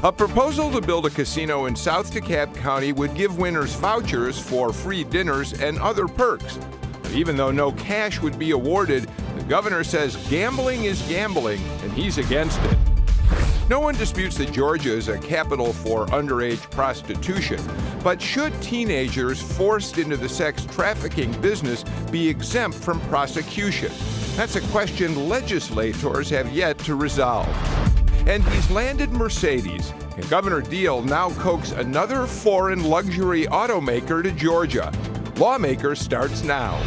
A proposal to build a casino in South Dekalb County would give winners vouchers for free dinners and other perks. But even though no cash would be awarded, the governor says gambling is gambling, and he's against it. No one disputes that Georgia is a capital for underage prostitution, but should teenagers forced into the sex trafficking business be exempt from prosecution? That's a question legislators have yet to resolve. And he's landed Mercedes, and Governor Deal now coaxes another foreign luxury automaker to Georgia. Lawmakers starts now.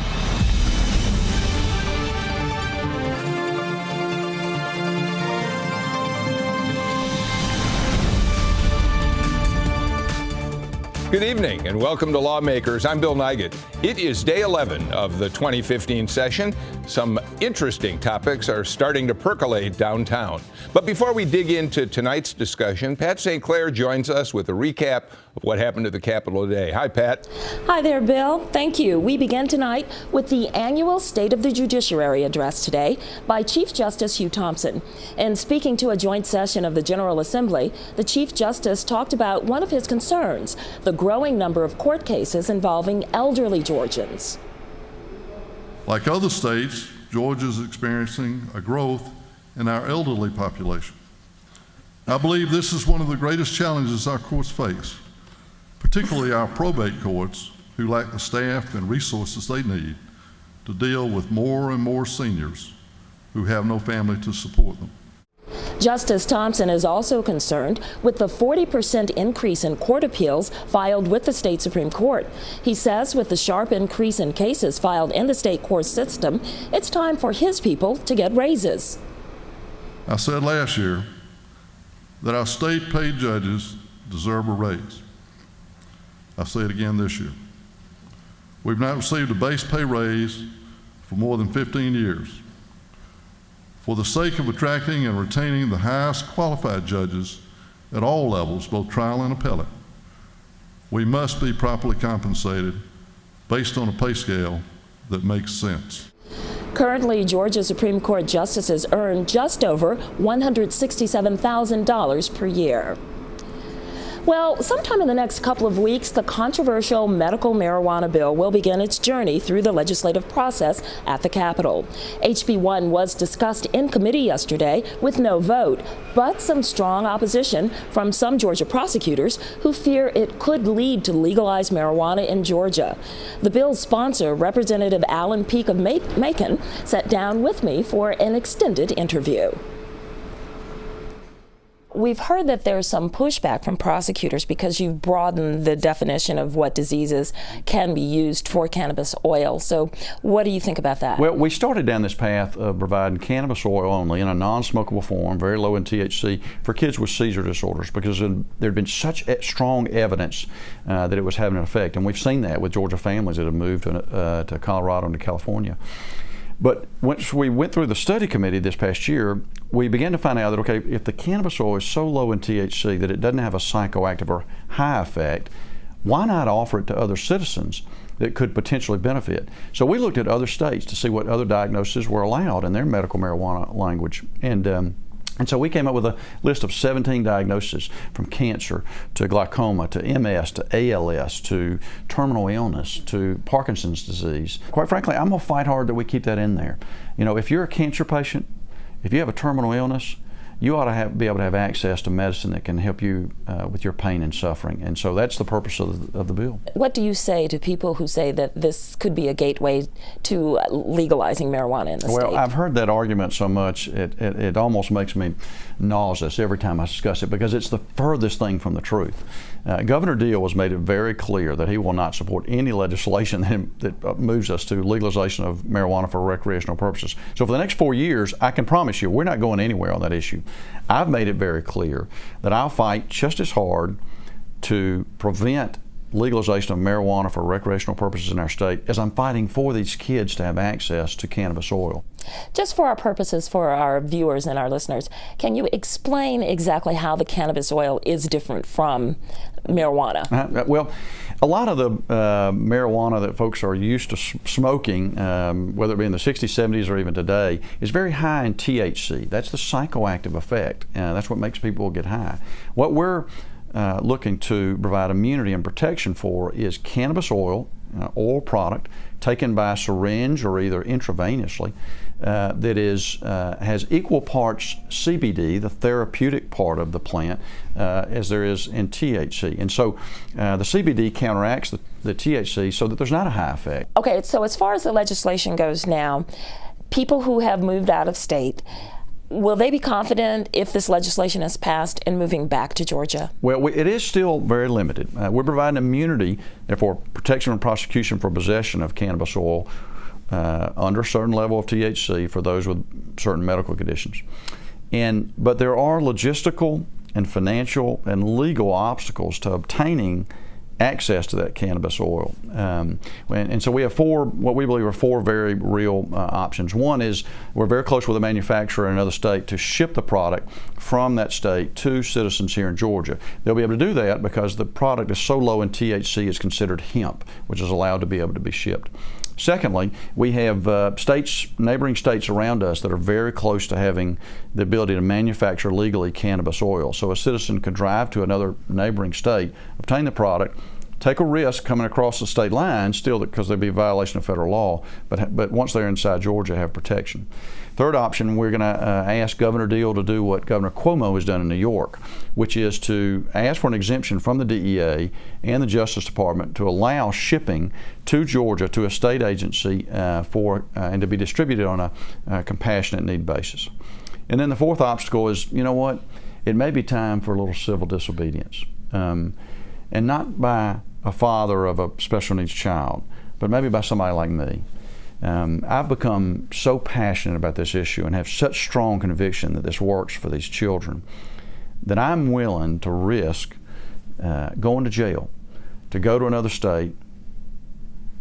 Good evening and welcome to Lawmakers. I'm Bill Nigut. It is day 11 of the 2015 session. Some interesting topics are starting to percolate downtown. But before we dig into tonight's discussion, Pat St. Clair joins us with a recap of what happened at the Capitol today. Hi, Pat. Hi there, Bill. Thank you. We begin tonight with the annual State of the Judiciary address today by Chief Justice Hugh Thompson. And speaking to a joint session of the General Assembly, the Chief Justice talked about one of his concerns, the growing number of court cases involving elderly Georgians. Like other states, Georgia is experiencing a growth in our elderly population. I believe this is one of the greatest challenges our courts face, particularly our probate courts, who lack the staff and resources they need to deal with more and more seniors who have no family to support them. Justice Thompson is also concerned with the 40% increase in court appeals filed with the state Supreme Court. He says with the sharp increase in cases filed in the state court system, it's time for his people to get raises. I said last year that our state paid judges deserve a raise. I say it again this year. We've not received a base pay raise for more than 15 years. For the sake of attracting and retaining the highest qualified judges at all levels, both trial and appellate, we must be properly compensated based on a pay scale that makes sense. Currently, Georgia Supreme Court justices earn just over $167,000 per year. Well, sometime in the next couple of weeks, the controversial medical marijuana bill will begin its journey through the legislative process at the Capitol. HB 1 was discussed in committee yesterday with no vote, but some strong opposition from some Georgia prosecutors who fear it could lead to legalized marijuana in Georgia. The bill's sponsor, Representative Alan Peake of Macon, sat down with me for an extended interview. We've heard that there's some pushback from prosecutors because you've broadened the definition of what diseases can be used for cannabis oil. So what do you think about that? Well, we started down this path of providing cannabis oil only in a non-smokable form, very low in THC, for kids with seizure disorders because there had been such strong evidence that it was having an effect. And we've seen that with Georgia families that have moved to Colorado and to California. But once we went through the study committee this past year, we began to find out that, okay, if the cannabis oil is so low in THC that it doesn't have a psychoactive or high effect, why not offer it to other citizens that could potentially benefit? So we looked at other states to see what other diagnoses were allowed in their medical marijuana language. And so we came up with a list of 17 diagnoses, from cancer to glaucoma to MS to ALS to terminal illness to Parkinson's disease. Quite frankly, I'm going to fight hard that we keep that in there. You know, if you're a cancer patient, if you have a terminal illness, you ought to be able to have access to medicine that can help you with your pain and suffering. And so that's the purpose of the bill. What do you say to people who say that this could be a gateway to legalizing marijuana in the state? Well, I've heard that argument so much, it almost makes me nauseous every time I discuss it because it's the furthest thing from the truth. Governor Deal has made it very clear that he will not support any legislation that moves us to legalization of marijuana for recreational purposes. So for the next 4 years, I can promise you we're not going anywhere on that issue. I've made it very clear that I'll fight just as hard to prevent legalization of marijuana for recreational purposes in our state as I'm fighting for these kids to have access to cannabis oil. Just for our purposes, for our viewers and our listeners, can you explain exactly how the cannabis oil is different from marijuana? Well, a lot of the marijuana that folks are used to smoking, whether it be in the 60s, 70s, or even today, is very high in THC. That's the psychoactive effect. That's what makes people get high. What we're looking to provide immunity and protection for is cannabis oil, oil product, taken by syringe or either intravenously, that has equal parts CBD, the therapeutic part of the plant, as there is in THC. And so the CBD counteracts the THC so that there's not a high effect. Okay, so as far as the legislation goes now, people who have moved out of state, will they be confident if this legislation is passed in moving back to Georgia? Well, it is still very limited. We're providing immunity, therefore protection and prosecution for possession of cannabis oil under a certain level of THC for those with certain medical conditions. But there are logistical and financial and legal obstacles to obtaining access to that cannabis oil. And so we have what we believe are four very real options. One is we're very close with a manufacturer in another state to ship the product from that state to citizens here in Georgia. They'll be able to do that because the product is so low in THC it's considered hemp, which is allowed to be able to be shipped. Secondly, we have neighboring states around us that are very close to having the ability to manufacture legally cannabis oil. So a citizen could drive to another neighboring state, obtain the product, take a risk coming across the state line, still because there'd be a violation of federal law, but once they're inside Georgia, have protection. Third option, we're going to ask Governor Deal to do what Governor Cuomo has done in New York, which is to ask for an exemption from the DEA and the Justice Department to allow shipping to Georgia to a state agency and to be distributed on a compassionate need basis. And then the fourth obstacle is, you know what, it may be time for a little civil disobedience. And not by a father of a special needs child, but maybe by somebody like me. I've become so passionate about this issue and have such strong conviction that this works for these children that I'm willing to risk going to jail, to go to another state,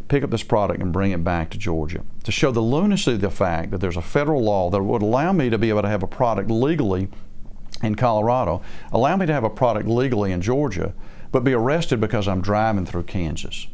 pick up this product and bring it back to Georgia, to show the lunacy of the fact that there's a federal law that would allow me to be able to have a product legally in Colorado, allow me to have a product legally in Georgia, but be arrested because I'm driving through Kansas.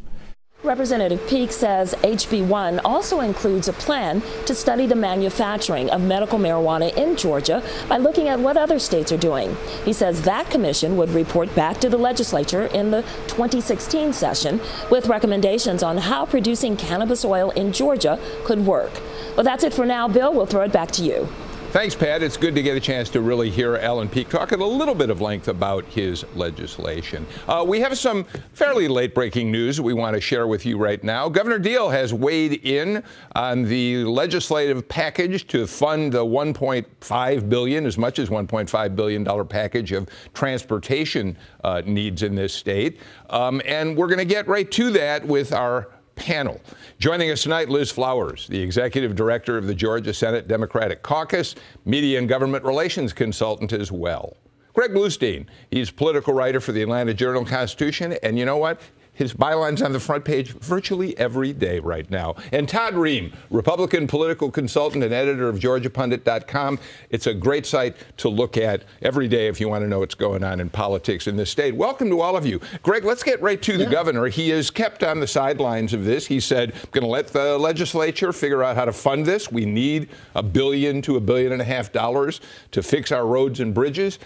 Representative Peake says HB 1 also includes a plan to study the manufacturing of medical marijuana in Georgia by looking at what other states are doing. He says that commission would report back to the legislature in the 2016 session with recommendations on how producing cannabis oil in Georgia could work. Well, that's it for now. Bill, we'll throw it back to you. Thanks, Pat. It's good to get a chance to really hear Alan Peake talk at a little bit of length about his legislation. We have some fairly late-breaking news we want to share with you right now. Governor Deal has weighed in on the legislative package to fund the $1.5 billion, as much as $1.5 billion package of transportation needs in this state. And we're going to get right to that with our panel. Joining us tonight, Liz Flowers, the executive director of the Georgia Senate Democratic Caucus, media and government relations consultant as well. Greg Bluestein, he's political writer for the Atlanta Journal-Constitution, and you know what? His byline's on the front page virtually every day right now. And Todd Rehm, Republican political consultant and editor of GeorgiaPundit.com. It's a great site to look at every day if you want to know what's going on in politics in this state. Welcome to all of you. Greg, let's get right to the governor. He is kept on the sidelines of this. He said, I'm going to let the legislature figure out how to fund this. We need $1 billion to $1.5 billion to fix our roads and bridges.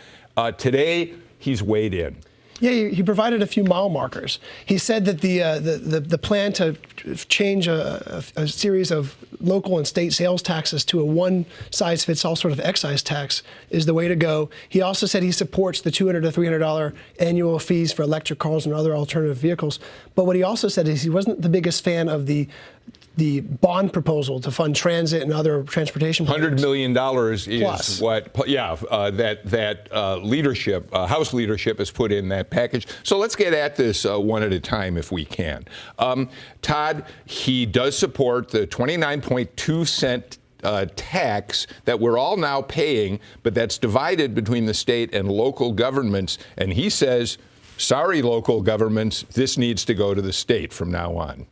Today, he's weighed in. Yeah, he provided a few mile markers. He said that the plan to change a series of local and state sales taxes to a one-size-fits-all sort of excise tax is the way to go. He also said he supports the $200 to $300 annual fees for electric cars and other alternative vehicles. But what he also said is he wasn't the biggest fan of the bond proposal to fund transit and other transportation programs. $100 million is plus what, that leadership, House leadership has put in that package. So let's get at this one at a time if we can. Todd, he does support the 29.2 cent tax that we're all now paying, but that's divided between the state and local governments. And he says sorry, local governments, this needs to go to the state from now on?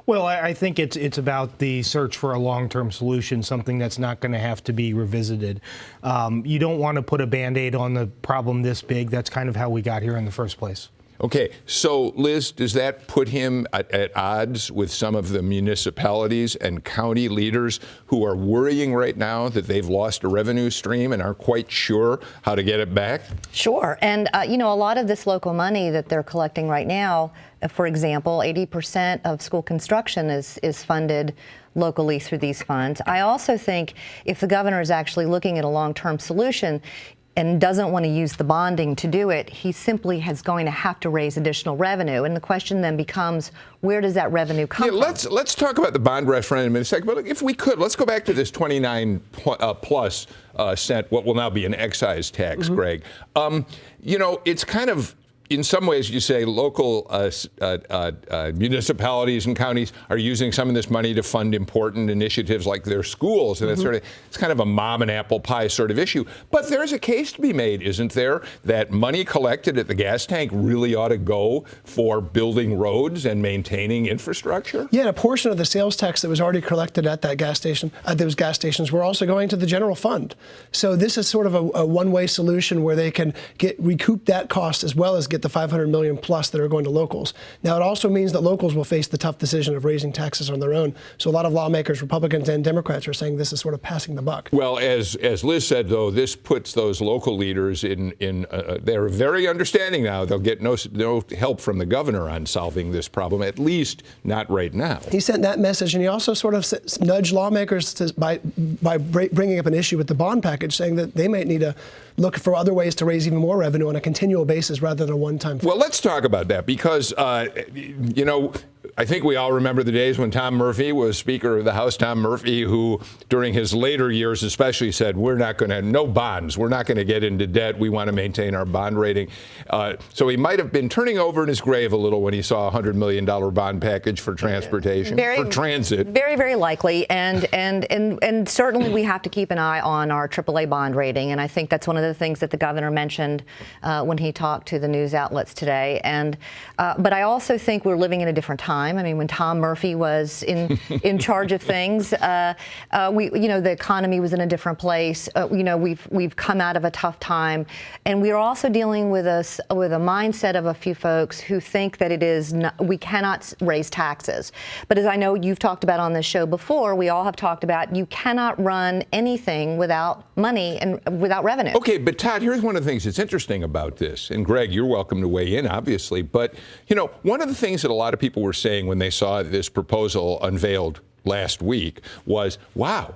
Well, I think it's about the search for a long-term solution, something that's not going to have to be revisited. You don't want to put a Band-Aid on the problem this big. That's kind of how we got here in the first place. Okay, so Liz, does that put him at odds with some of the municipalities and county leaders who are worrying right now that they've lost a revenue stream and aren't quite sure how to get it back? Sure. And, a lot of this local money that they're collecting right now, for example, 80% of school construction is funded locally through these funds. I also think if the governor is actually looking at a long-term solution and doesn't want to use the bonding to do it, he simply is going to have to raise additional revenue. And the question then becomes, where does that revenue come from? Let's talk about the bond referendum in a second. But if we could, let's go back to this 29 plus cent, what will now be an excise tax, Greg. It's kind of, in some ways, you say local municipalities and counties are using some of this money to fund important initiatives like their schools, and it's kind of a mom and apple pie sort of issue. But there's a case to be made, isn't there, that money collected at the gas tank really ought to go for building roads and maintaining infrastructure? Yeah, and a portion of the sales tax that was already collected at that gas station, at those gas stations, were also going to the general fund. So this is sort of a one-way solution where they can recoup that cost as well as get the $500 million plus that are going to locals. Now, it also means that locals will face the tough decision of raising taxes on their own. So a lot of lawmakers, Republicans and Democrats, are saying this is sort of passing the buck. Well, as Liz said, though, this puts those local leaders they're very understanding now. They'll get no help from the governor on solving this problem, at least not right now. He sent that message, and he also sort of nudged lawmakers by bringing up an issue with the bond package, saying that they might need to look for other ways to raise even more revenue on a continual basis rather than a one-time fix. Well, let's talk about that because, I think we all remember the days when Tom Murphy was Speaker of the House. Tom Murphy, who during his later years especially said, no bonds. We're not going to get into debt. We want to maintain our bond rating. So he might have been turning over in his grave a little when he saw a $100 million bond package for transportation, for transit. Very, very likely. And certainly we have to keep an eye on our AAA bond rating. And I think that's one of the things that the governor mentioned when he talked to the news outlets today. But I also think we're living in a different time. I mean, when Tom Murphy was in charge of things, the economy was in a different place. We've come out of a tough time, and we are also dealing with a mindset of a few folks who think that we cannot raise taxes. But as I know you've talked about on this show before, we all have talked about you cannot run anything without money and without revenue. Okay, but Todd, here's one of the things that's interesting about this, and Greg, you're welcome to weigh in, obviously. But one of the things that a lot of people were saying when they saw this proposal unveiled last week was, wow,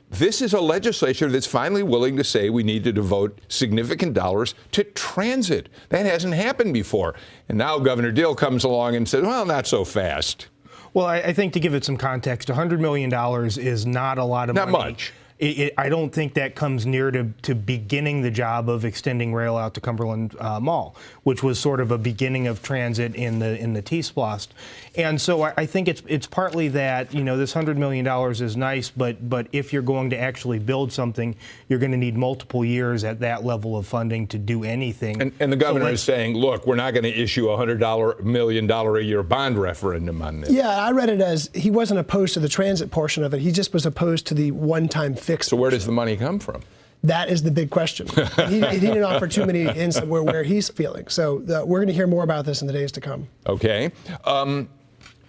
this is a legislature that's finally willing to say we need to devote significant dollars to transit. That hasn't happened before. And now Governor Dill comes along and says, well, not so fast. Well, I think to give it some context, $100 million is not a lot of money. Not much. I don't think that comes near to beginning the job of extending rail out to Cumberland Mall, which was sort of a beginning of transit in the T-Splost. And so I think it's partly that, this $100 million is nice, but if you're going to actually build something, you're going to need multiple years at that level of funding to do anything. And the governor is saying, look, we're not going to issue a $100 million a year bond referendum on this. Yeah, I read it as he wasn't opposed to the transit portion of it. He just was opposed to the one-time fix. So where does the money come from? That is the big question. He didn't offer too many insights where he's feeling. So we're going to hear more about this in the days to come. Okay.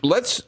Let's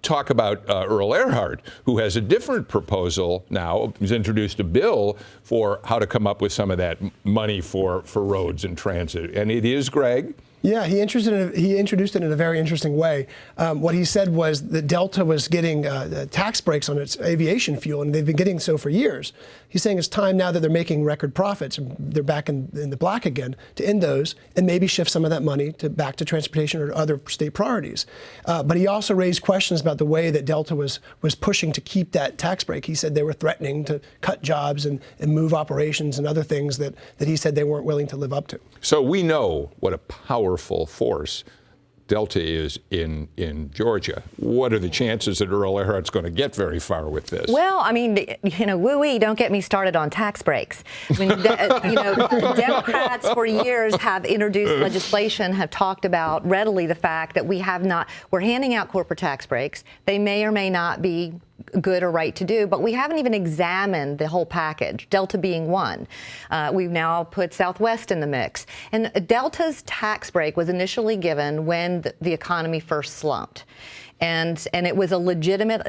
talk about Earl Earhart, who has a different proposal now. He's introduced a bill for how to come up with some of that money for roads and transit. And it is, Greg? Yeah, he introduced it in a very interesting way. What he said was that Delta was getting tax breaks on its aviation fuel, and they've been getting so for years. He's saying it's time now that they're making record profits, and they're back in the black again, to end those and maybe shift some of that money back to transportation or other state priorities. But he also raised questions about the way that Delta was pushing to keep that tax break. He said they were threatening to cut jobs and move operations and other things that he said they weren't willing to live up to. So we know what a powerful force Delta is in Georgia. What are the chances that Earl Earhart's going to get very far with this? Well, I mean, woo-wee, don't get me started on tax breaks. I mean, Democrats for years have introduced legislation, have talked about readily the fact that we're handing out corporate tax breaks. They may or may not be good or right to do, but we haven't even examined the whole package, Delta being one. We've now put Southwest in the mix. And Delta's tax break was initially given when the economy first slumped. And it was a legitimate,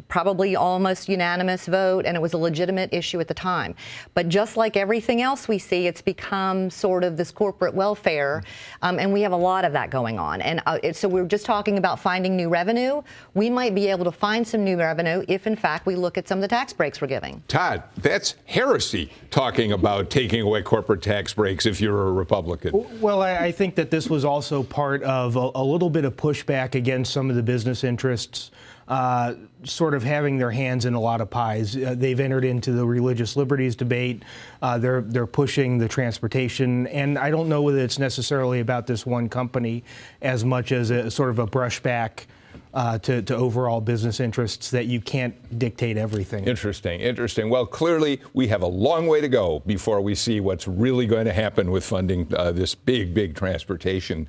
probably almost unanimous vote, and it was a legitimate issue at the time. But just like everything else we see, it's become sort of this corporate welfare, and we have a lot of that going on. And so we're just talking about finding new revenue. We might be able to find some new revenue if, in fact, we look at some of the tax breaks we're giving. Todd, that's heresy, talking about taking away corporate tax breaks if you're a Republican. Well, I think that this was also part of a little bit of pushback against some of the business interests sort of having their hands in a lot of pies. They've entered into the religious liberties debate. They're pushing the transportation, and I don't know whether it's necessarily about this one company as much as a sort of a brushback to overall business interests that you can't dictate everything. Interesting. Well, clearly we have a long way to go before we see what's really going to happen with funding this big transportation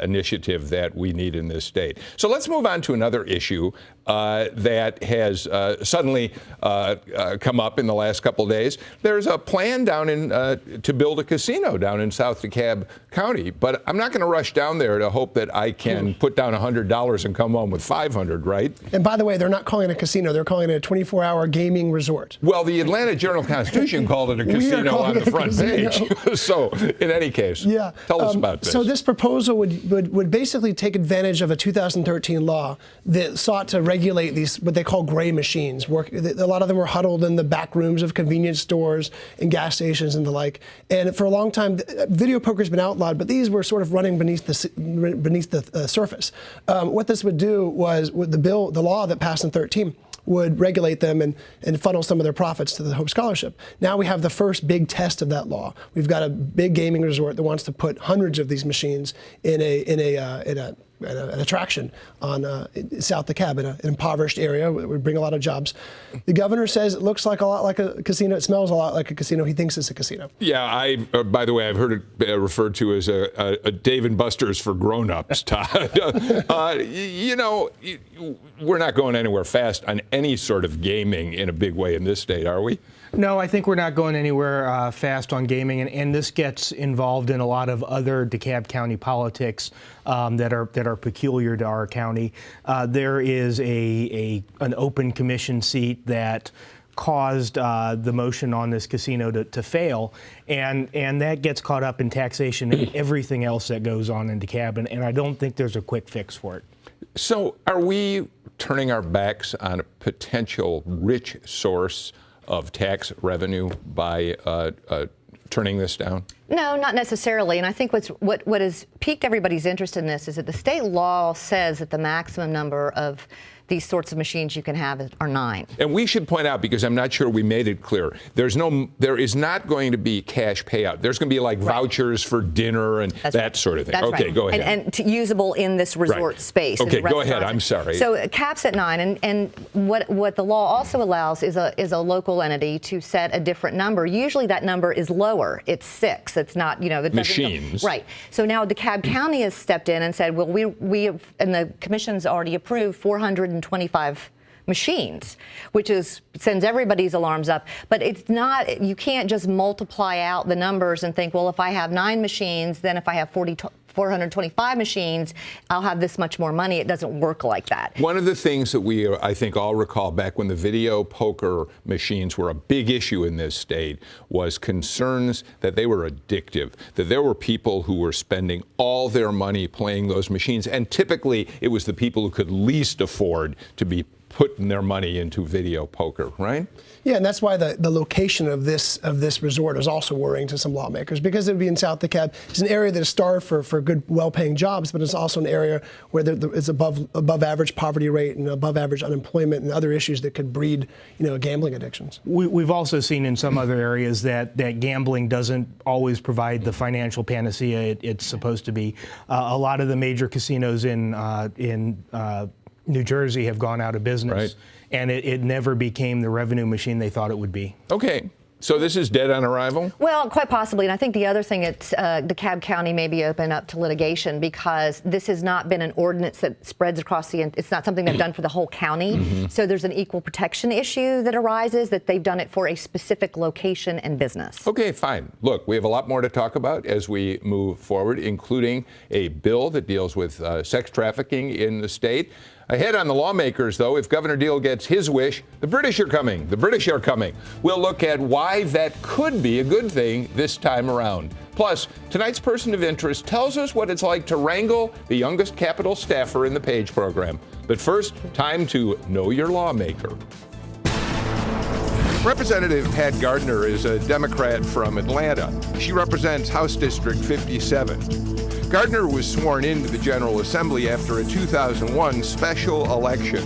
initiative that we need in this state. So let's move on to another issue that has suddenly come up in the last couple of days. There's a plan down to build a casino down in South Dekalb County, but I'm not going to rush down there to hope that I can put down $100 and come home with $500, right? And by the way, they're not calling it a casino. They're calling it a 24-hour gaming resort. Well, the Atlanta Journal-Constitution called it a casino on the front page. So, in any case, tell us about this. So this proposal would basically take advantage of a 2013 law that sought to regulate these, what they call gray machines. A lot of them were huddled in the back rooms of convenience stores and gas stations and the like. And for a long time, video poker's been outlawed, but these were sort of running beneath the surface. What this would do was, with the law that passed in 2013, would regulate them and funnel some of their profits to the Hope Scholarship. Now we have the first big test of that law. We've got a big gaming resort that wants to put hundreds of these machines in an attraction on South Dekalb, in an impoverished area. It would bring a lot of jobs. The governor says it looks like a lot like a casino. It smells a lot like a casino. He thinks it's a casino. Yeah, by the way, I've heard it referred to as a Dave & Buster's for grown-ups, Todd. We're not going anywhere fast on any sort of gaming in a big way in this state, are we? No, I think we're not going anywhere fast on gaming, and this gets involved in a lot of other DeKalb County politics that are peculiar to our county. There is an open commission seat that caused the motion on this casino to fail, and that gets caught up in taxation and everything else that goes on in DeKalb, and I don't think there's a quick fix for it. So are we turning our backs on a potential rich source of tax revenue by turning this down? No, not necessarily. And I think what has piqued everybody's interest in this is that the state law says that the maximum number of these sorts of machines you can have are 9. And we should point out, because I'm not sure we made it clear, there is not going to be cash payout. There's going to be like vouchers for dinner and that sort of thing. That's okay, right. Go ahead. And usable in this resort space. Okay, go ahead. I'm sorry. So it caps at 9, and what the law also allows is a local entity to set a different number. Usually that number is lower. It's 6. It's not, it machines. Right. So now DeKalb County has stepped in and said, well, we have, and the commission's already approved 425 machines, which sends everybody's alarms up. But it's not, you can't just multiply out the numbers and think, well, if I have 9 machines, then if I have 425 machines, I'll have this much more money. It doesn't work like that. One of the things that we, I think, all recall back when the video poker machines were a big issue in this state was concerns that they were addictive, that there were people who were spending all their money playing those machines, and typically it was the people who could least afford to be putting their money into video poker, right? Yeah, and that's why the location of this resort is also worrying to some lawmakers, because it would be in South Dekalb. It's an area that is starved for good, well-paying jobs, but it's also an area where it's above average poverty rate and above average unemployment and other issues that could breed, gambling addictions. We've also seen in some other areas that gambling doesn't always provide the financial panacea it's supposed to be. A lot of the major casinos in New Jersey have gone out of business, right, and it never became the revenue machine they thought it would be. Okay. So this is dead on arrival? Well, quite possibly. And I think the other thing, DeKalb County may be open up to litigation, because this has not been an ordinance that spreads across it's not something they've done for the whole county. Mm-hmm. So there's an equal protection issue that arises, that they've done it for a specific location and business. Okay, fine. Look, we have a lot more to talk about as we move forward, including a bill that deals with sex trafficking in the state. Ahead on the Lawmakers, though, if Governor Deal gets his wish, the British are coming. The British are coming. We'll look at why that could be a good thing this time around. Plus, tonight's person of interest tells us what it's like to wrangle the youngest Capitol staffer in the Page program. But first, time to know your lawmaker. Representative Pat Gardner is a Democrat from Atlanta. She represents House District 57. Gardner was sworn into the General Assembly after a 2001 special election.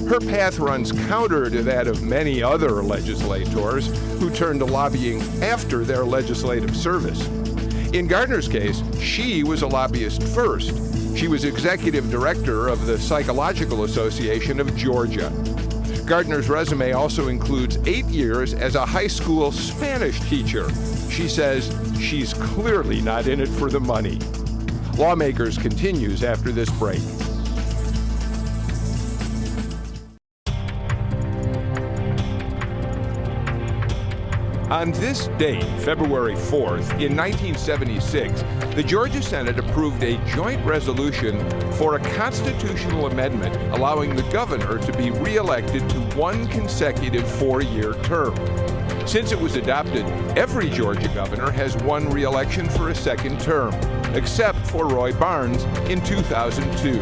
Her path runs counter to that of many other legislators who turned to lobbying after their legislative service. In Gardner's case, she was a lobbyist first. She was executive director of the Psychological Association of Georgia. Gardner's resume also includes 8 years as a high school Spanish teacher. She says she's clearly not in it for the money. Lawmakers continues after this break. On this date, February 4th, in 1976, the Georgia Senate approved a joint resolution for a constitutional amendment allowing the governor to be reelected to one consecutive 4-year term. Since it was adopted, every Georgia governor has won re-election for a second term, except for Roy Barnes in 2002.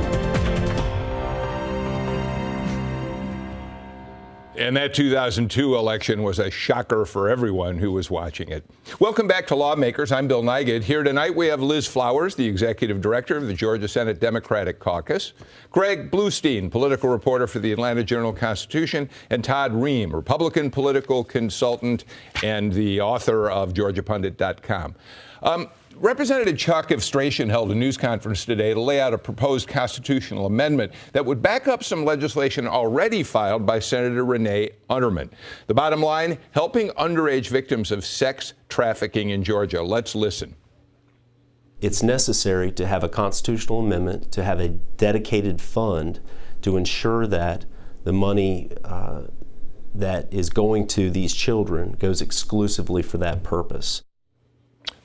And that 2002 election was a shocker for everyone who was watching it. Welcome back to Lawmakers. I'm Bill Nigut. Here tonight we have Liz Flowers, the executive director of the Georgia Senate Democratic Caucus, Greg Bluestein, political reporter for the Atlanta Journal-Constitution, and Todd Rehm, Republican political consultant and the author of GeorgiaPundit.com. Representative Chuck of Strachan held a news conference today to lay out a proposed constitutional amendment that would back up some legislation already filed by Senator Renee Unterman. The bottom line, helping underage victims of sex trafficking in Georgia. Let's listen. It's necessary to have a constitutional amendment, to have a dedicated fund to ensure that the money that is going to these children goes exclusively for that purpose.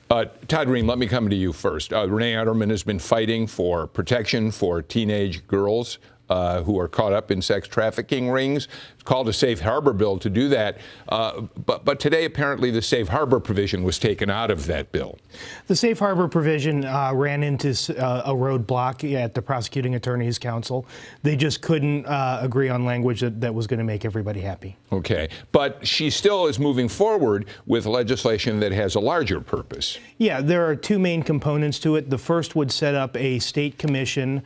Todd Rehm, let me come to you first. Renee Unterman has been fighting for protection for teenage girls who are caught up in sex trafficking rings. It's called a safe harbor bill to do that. But today, apparently, the safe harbor provision was taken out of that bill. The safe harbor provision ran into a roadblock at the Prosecuting Attorney's Council. They just couldn't agree on language that was going to make everybody happy. Okay. But she still is moving forward with legislation that has a larger purpose. Yeah, there are two main components to it. The first would set up a state commission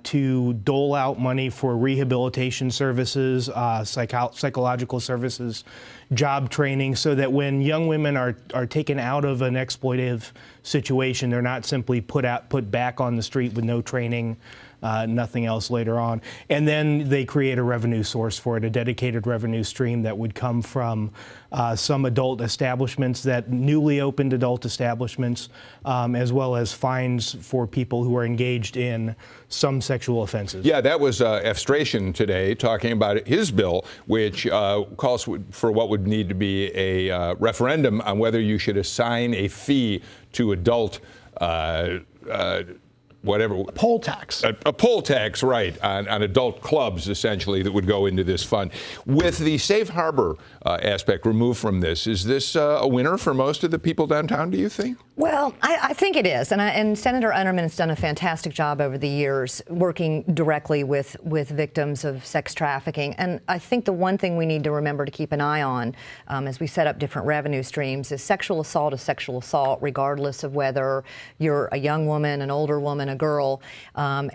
to dole out money for rehabilitation services, psychological services, job training, so that when young women are taken out of an exploitative situation, they're not simply put back on the street with no training, nothing else later on. And then they create a revenue source for it, a dedicated revenue stream that would come from some adult establishments, that newly opened adult establishments, as well as fines for people who are engaged in some sexual offenses. Yeah, that was F. Strachan today talking about his bill, which calls for what would need to be a referendum on whether you should assign a fee to adult whatever. Poll tax. A poll tax, right, on adult clubs, essentially, that would go into this fund. With the safe harbor aspect removed from this, is this a winner for most of the people downtown, do you think? Well, I think it is, and Senator Unterman has done a fantastic job over the years working directly with victims of sex trafficking. And I think the one thing we need to remember to keep an eye on as we set up different revenue streams is sexual assault, regardless of whether you're a young woman, an older woman, a girl. I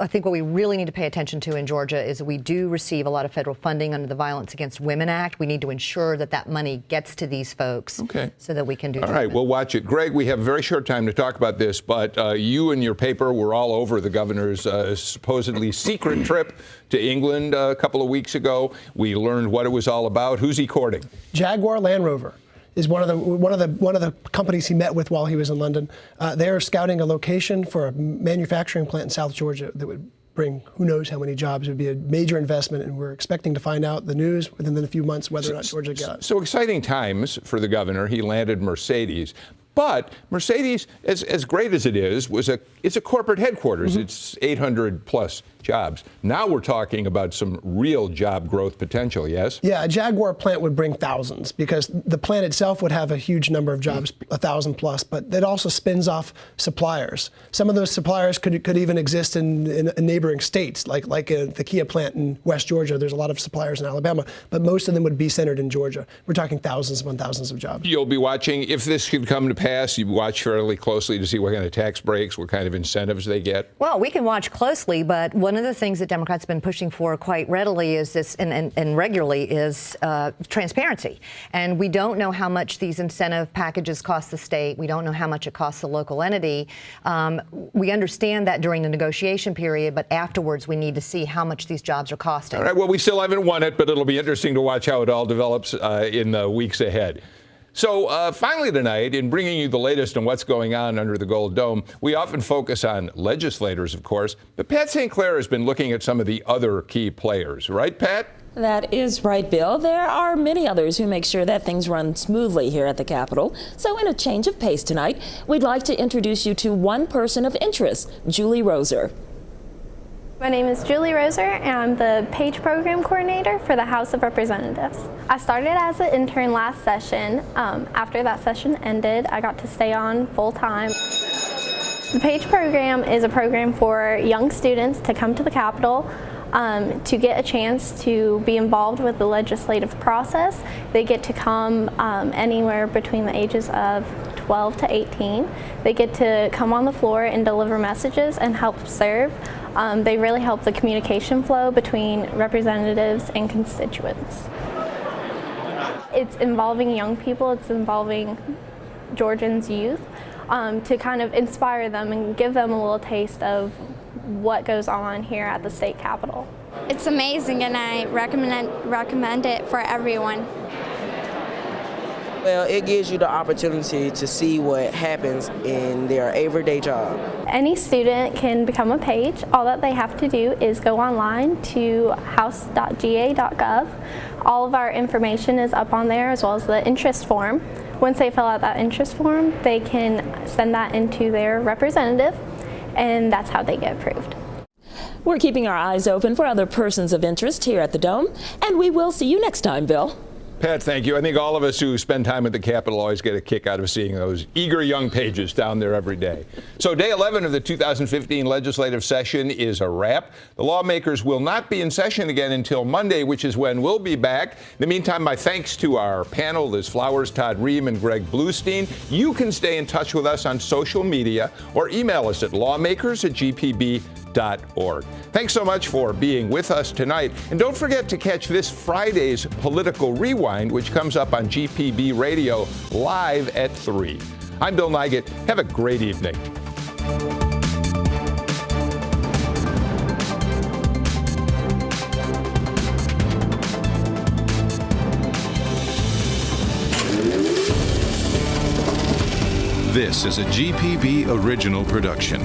think what we really need to pay attention to in Georgia is we do receive a lot of federal funding under the Violence Against Women Act. We need to ensure that that money gets to these folks so that we can do that. All right, we'll watch it. Greg, we have a very short time to talk about this, but you and your paper were all over the governor's supposedly secret trip to England a couple of weeks ago. We learned what it was all about. Who's he courting? Jaguar Land Rover is one of the companies he met with while he was in London. They're scouting a location for a manufacturing plant in South Georgia that would bring who knows how many jobs. It would be a major investment, and we're expecting to find out the news within a few months whether or not Georgia got it. So exciting times for the governor. He landed Mercedes. But Mercedes, as great as it is, it's a corporate headquarters. Mm-hmm. It's 800 plus jobs. Now we're talking about some real job growth potential, yes? Yeah, a Jaguar plant would bring thousands because the plant itself would have a huge number of jobs, 1,000 plus, but it also spins off suppliers. Some of those suppliers could even exist in neighboring states, like the Kia plant in West Georgia. There's a lot of suppliers in Alabama, but most of them would be centered in Georgia. We're talking thousands upon thousands of jobs. You'll be watching, if this could come to pass, you watch fairly closely to see what kind of tax breaks, what kind of incentives they get? Well, we can watch closely, but one of the things that Democrats have been pushing for quite readily is this, and regularly, is transparency. And we don't know how much these incentive packages cost the state. We don't know how much it costs the local entity. We understand that during the negotiation period, but afterwards we need to see how much these jobs are costing. All right, well, we still haven't won it, but it'll be interesting to watch how it all develops in the weeks ahead. So finally tonight, in bringing you the latest on what's going on under the Gold Dome, we often focus on legislators, of course, but Pat St. Clair has been looking at some of the other key players. Right, Pat? That is right, Bill. There are many others who make sure that things run smoothly here at the Capitol. So in a change of pace tonight, we'd like to introduce you to one person of interest, Julie Roser. My name is Julie Roser, and I'm the Page Program Coordinator for the House of Representatives. I started as an intern last session. After that session ended, I got to stay on full-time. The Page Program is a program for young students to come to the Capitol to get a chance to be involved with the legislative process. They get to come anywhere between the ages of 12 to 18. They get to come on the floor and deliver messages and help serve. They really help the communication flow between representatives and constituents. It's involving young people, it's involving Georgians' youth to kind of inspire them and give them a little taste of what goes on here at the state capitol. It's amazing, and I recommend it for everyone. Well, it gives you the opportunity to see what happens in their everyday job. Any student can become a page. All that they have to do is go online to house.ga.gov. All of our information is up on there, as well as the interest form. Once they fill out that interest form, they can send that into their representative, and that's how they get approved. We're keeping our eyes open for other persons of interest here at the Dome, and we will see you next time, Bill. Pat, thank you. I think all of us who spend time at the Capitol always get a kick out of seeing those eager young pages down there every day. So day 11 of the 2015 legislative session is a wrap. The lawmakers will not be in session again until Monday, which is when we'll be back. In the meantime, my thanks to our panel, Liz Flowers, Todd Rehm, and Greg Bluestein. You can stay in touch with us on social media or email us at lawmakers@gpb.org. Thanks so much for being with us tonight. And don't forget to catch this Friday's Political Rewind, which comes up on GPB Radio live at 3. I'm Bill Nigut. Have a great evening. This is a GPB original production.